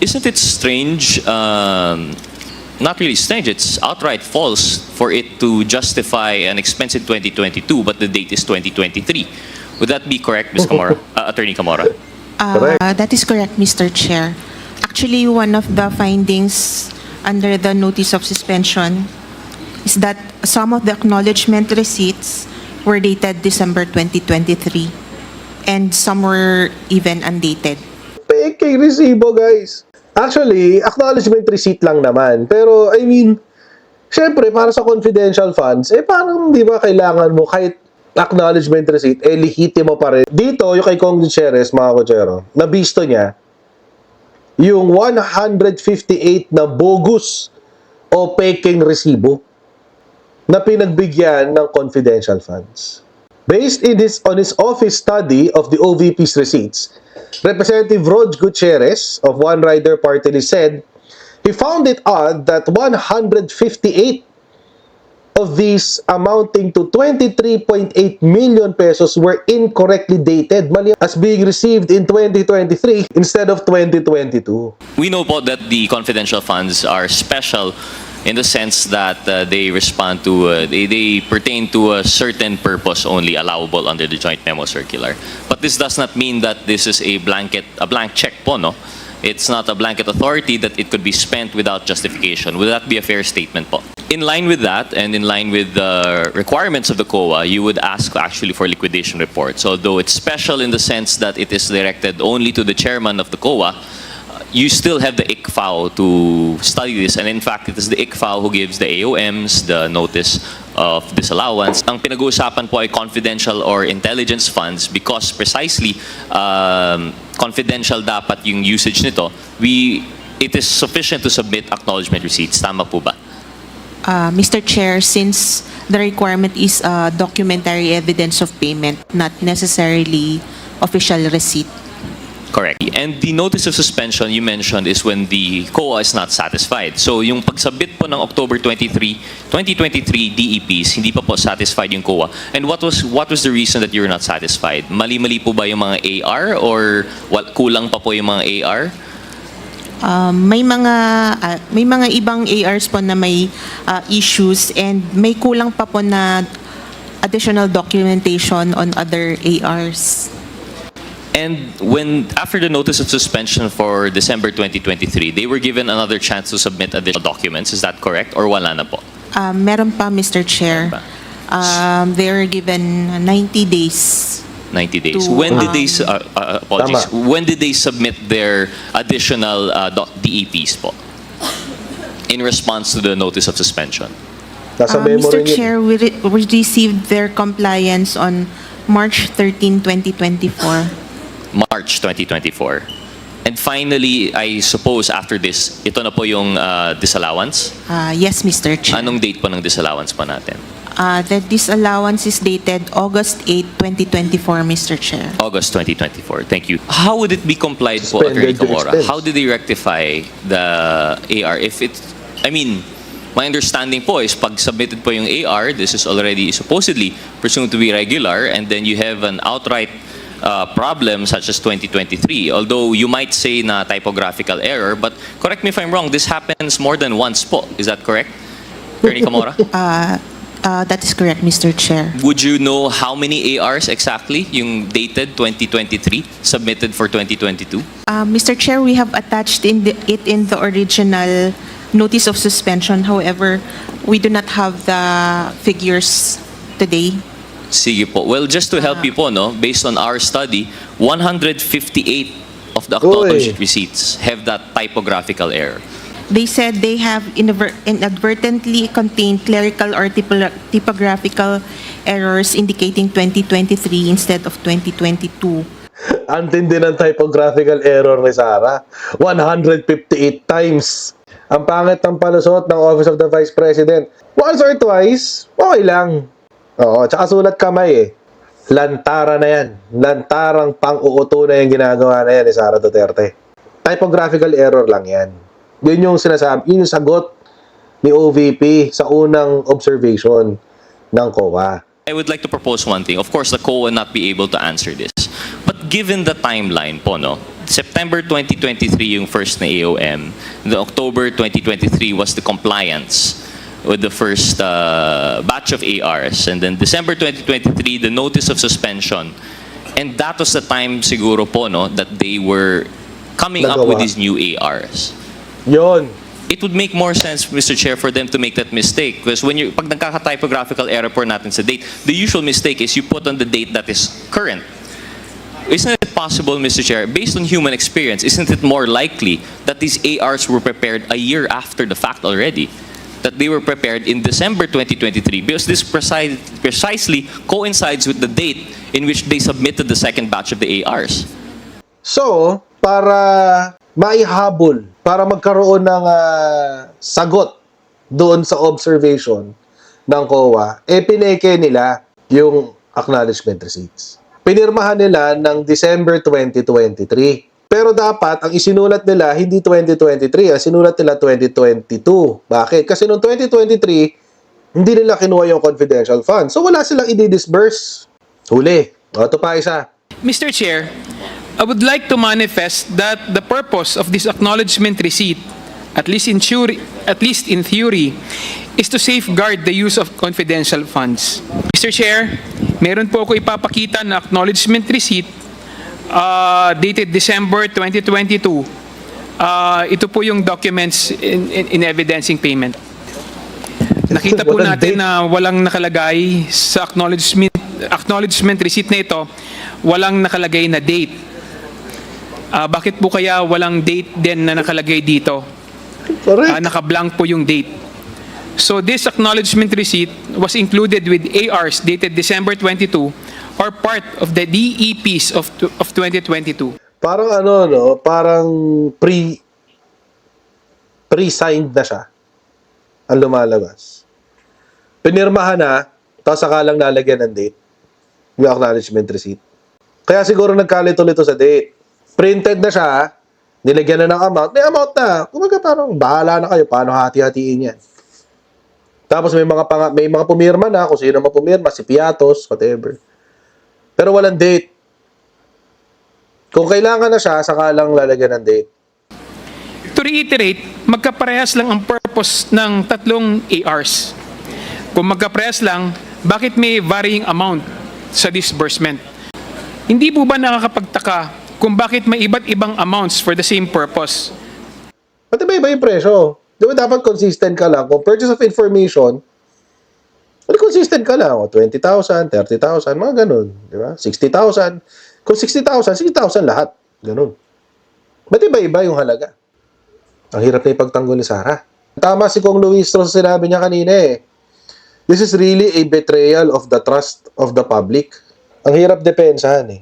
Isn't it strange, not really strange, it's outright false for it to justify an expense in 2022, but the date is 2023. Would that be correct, Ms. Camora, Attorney Camora? That is correct, Mr. Chair. Actually, one of the findings under the notice of suspension is that some of the acknowledgement receipts were dated December 2023 and some were even undated. Pekeng Resibo, guys. Actually, acknowledgement receipt lang naman. Pero, I mean, syempre, para sa confidential funds, parang di ba kailangan mo kahit acknowledgement receipt, lihitimo pa rin. Dito, yung kay Kong Gutierrez, mga kutsero, nabisto niya, yung 158 na bogus o Pekeng Resibo na pinagbigyan ng confidential funds. Based on his office study of the OVP's receipts, Representative Rod Gutierrez of One Rider Party List said he found it odd that 158 of these amounting to 23.8 million pesos were incorrectly dated as being received in 2023 instead of 2022. We know po that the confidential funds are special in the sense that they respond to, they pertain to a certain purpose only allowable under the Joint Memo Circular. But this does not mean that this is a blank check po, no? It's not a blanket authority that it could be spent without justification. Would that be a fair statement po? In line with that, and in line with the requirements of the COA, you would ask actually for liquidation reports. Although it's special in the sense that it is directed only to the chairman of the COA, you still have the ICFAO to study this, and in fact, it is the ICFAO who gives the AOMs the notice of disallowance. Ang pinag-uusapan po ay confidential or intelligence funds because precisely confidential dapat yung usage nito. It is sufficient to submit acknowledgement receipts. Tama po ba? Mr. Chair, since the requirement is documentary evidence of payment, not necessarily official receipt. Correct. And the notice of suspension you mentioned is when the COA is not satisfied. So yung pagsubmit po ng October 2023 DEPs, hindi pa po satisfied yung COA. And what was the reason that you're not satisfied? Mali-mali po ba yung mga AR or kulang pa po yung mga AR? May mga ibang ARs po na may issues and may kulang pa po na additional documentation on other ARs. And after the notice of suspension for December 2023, they were given another chance to submit additional documents. Is that correct? Or wala na po? Meron pa, Mr. Chair. They were given 90 days. 90 days. To, when did they, apologies, when did they submit their additional DEPs po? In response to the notice of suspension? Mr. Chair, we received their compliance on March 13, 2024. March 2024. And finally, I suppose after this, ito na po yung disallowance? Yes, Mr. Chair. Anong date po ng disallowance pa natin? The disallowance is dated August 8, 2024, Mr. Chair. August 2024. Thank you. How would it be complied po, Attorney Camora? How did they rectify the AR? My understanding po is pag submitted po yung AR, this is already supposedly presumed to be regular, and then you have an outright problem such as 2023. Although you might say na typographical error, but correct me if I'm wrong, this happens more than once po. Is that correct, Attorney Camora? That is correct, Mr. Chair. Would you know how many ARs exactly yung dated 2023 submitted for 2022? Mr. Chair, we have attached it in the original notice of suspension. However, we do not have the figures today. Sige po. Well, just to help you po, no, based on our study, 158 of the acknowledged receipts have that typographical error. They said they have inadvertently contained clerical or typographical errors indicating 2023 instead of 2022. Ang tindi ng typographical error ni Sara. 158 times. Ang pangit ng palusot ng Office of the Vice President. Once or twice, okay lang. Oo, tsaka sulat kamay eh. Lantara na yan. Lantarang pang-uuto na yung ginagawa na yan ni Sara Duterte. Typographical error lang yan. Yun yung sinasabi, yun yung sagot ni OVP sa unang observation ng COA. I would like to propose one thing. Of course, the COA will not be able to answer this. But given the timeline po, no, September 2023 yung first na AOM. The October 2023 was the compliance with the first batch of ARs. And then December 2023, the notice of suspension. And that was the time siguro po, no, that they were coming up with Nagawa. these new ARs. Yon. It would make more sense, Mr. Chair, for them to make that mistake. Because when you, pag nagkaka-typographical error po natin sa date, the usual mistake is you put on the date that is current. Isn't it possible, Mr. Chair, based on human experience, isn't it more likely that these ARs were prepared a year after the fact already? That they were prepared in December 2023, because this precisely coincides with the date in which they submitted the second batch of the ARs. So, para maihabol, para magkaroon ng sagot doon sa observation ng COA, pineke nila yung acknowledgement receipts. Pinirmahan nila ng December 2023. Pero dapat, ang isinulat nila, hindi 2023, ang sinulat nila 2022. Bakit? Kasi noong 2023, hindi nila kinuha yung confidential fund. So wala silang i-disburse. Huli. O, ito pa isa. Mr. Chair, I would like to manifest that the purpose of this acknowledgement receipt, at least in theory, is to safeguard the use of confidential funds. Mr. Chair, meron po ako ipapakita na acknowledgement receipt dated December 2022. Ito po yung documents in evidencing payment. Nakita po Walang natin date. na walang nakalagay sa acknowledgement receipt na ito, walang nakalagay na date. Bakit po kaya walang date din na nakalagay dito? Correct. Naka-blank po yung date. So this acknowledgement receipt was included with ARs dated December 22 or part of the DEPs of 2022. Parang ano, no? Parang pre-signed na siya. Ang lumalabas. Pinirmahan na, tapos saka lang lalagyan ng date. Yung acknowledgement receipt. Kaya siguro nagkalito-lito sa date. Printed na siya, nilagyan na ng amount. May amount na. Kumaga parang bahala na kayo paano hati-hatiin yan. Tapos may mga pumirma na, kung sino pumirma, si Piatos, whatever. Pero walang date. Kung kailangan na siya, saka lang lalagyan ng date. To reiterate, magkaparehas lang ang purpose ng tatlong ARs. Kung magkaparehas lang, bakit may varying amount sa disbursement? Hindi po ba nakakapagtaka kung bakit may iba't ibang amounts for the same purpose? Pati ba iba yung presyo? Di ba dapat consistent ka lang? Kung purchase of information, consistent ka lang. 20,000, 30,000, mga ganun. Di ba? 60,000. Kung 60,000, 60,000 lahat. Ganun. Ba't iba-iba yung halaga? Ang hirap na ipagtanggol ni Sara. Tama si Kong Luistro sa sinabi niya kanina eh. This is really a betrayal of the trust of the public. Ang hirap depensahan eh.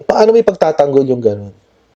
Paano may pagtatanggol yung ganun?